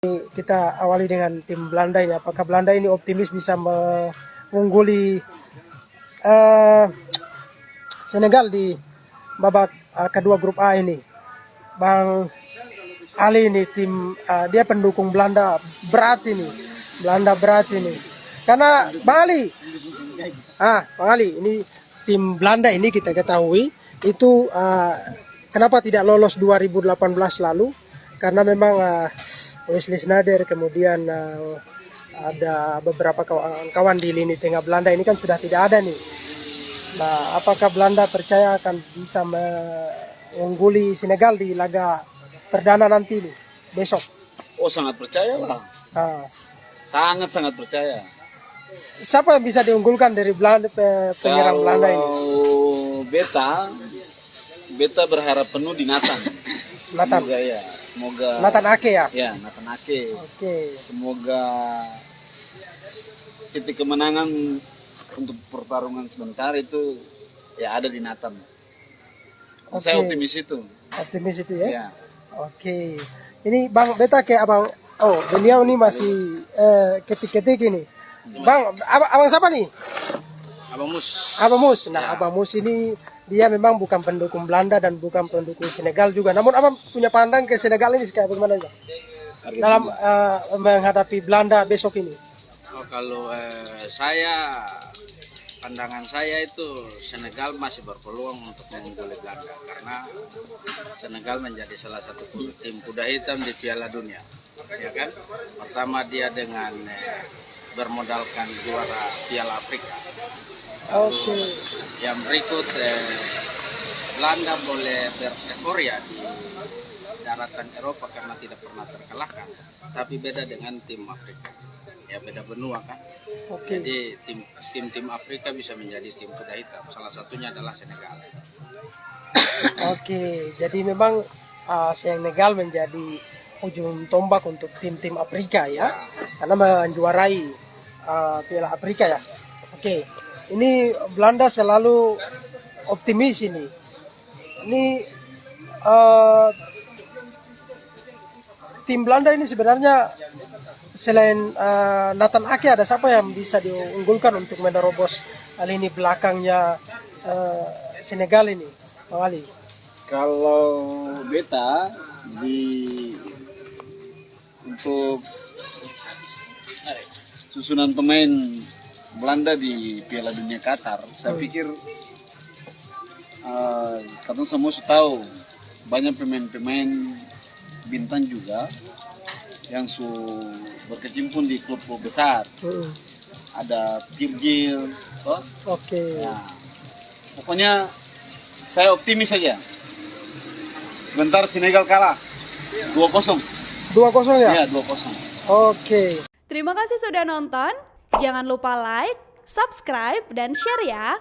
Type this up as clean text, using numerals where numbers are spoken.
Kita awali dengan tim Belanda ini. Apakah Belanda ini optimis bisa mengungguli Senegal di babak kedua grup A ini? Bang Ali ini tim dia pendukung Belanda berat ini. Karena Bang Ali, Bang Ali ini tim Belanda ini kita ketahui itu kenapa tidak lolos 2018 lalu? Karena memang Wesley Sneijder, kemudian ada beberapa kawan-kawan di lini tengah Belanda ini kan sudah tidak ada nih. Nah, apakah Belanda percaya akan bisa mengungguli Senegal di laga perdana nanti nih, besok? Oh, sangat percaya lah. Sangat percaya. Siapa yang bisa diunggulkan dari Belanda, penyerang Belanda ini? Beta berharap penuh di Nathan. Semoga ya. Nathan Ake ya? Ya, Nathan Ake. Oke. Semoga titik kemenangan untuk pertarungan sebentar itu ya ada di Nathan. Saya optimis itu. Optimis itu ya? Ya. Oke. Ini Bang Beta kayak abang. Oh, beliau ini masih ketik-ketik ini. Bang, abang siapa nih? Abang Mus. Abang Mus. Nah, Ya. Abang Mus ini dia memang bukan pendukung Belanda dan bukan pendukung Senegal juga. Namun abang punya pandang ke Senegal ini kayak bagaimana ya? Dalam menghadapi Belanda besok ini. Oh, kalau pandangan saya itu Senegal masih berpeluang untuk mengungguli Belanda karena Senegal menjadi salah satu tim kuda hitam di Piala Dunia, ya kan? Pertama dia dengan bermodalkan juara Piala Afrika. Oke. Yang berikut Belanda boleh bereforia di daratan Eropa karena tidak pernah terkalahkan, tapi beda dengan tim Afrika. Ya beda benua kan. Oke. Jadi tim Afrika bisa menjadi tim kuda hitam. Salah satunya adalah Senegal. Oke, jadi memang Senegal menjadi ujung tombak untuk tim-tim Afrika ya, karena menjuarai Piala Afrika ya. Oke, ini Belanda selalu optimis ini. Ini tim Belanda ini sebenarnya selain Nathan Ake ada siapa yang bisa diunggulkan untuk menerobos lini belakangnya Senegal ini, Bang Ali? Kalau beta untuk susunan pemain Belanda di Piala Dunia Qatar, saya pikir kalian semua tahu banyak pemain-pemain bintang juga yang berkecimpung di klub besar. Ada Virgil, Oke. Ya. Pokoknya saya optimis saja. Sebentar Senegal kalah 2-0. 2-0 ya? Iya, 2-0. Oke. Terima kasih sudah nonton. Jangan lupa like, subscribe, dan share ya.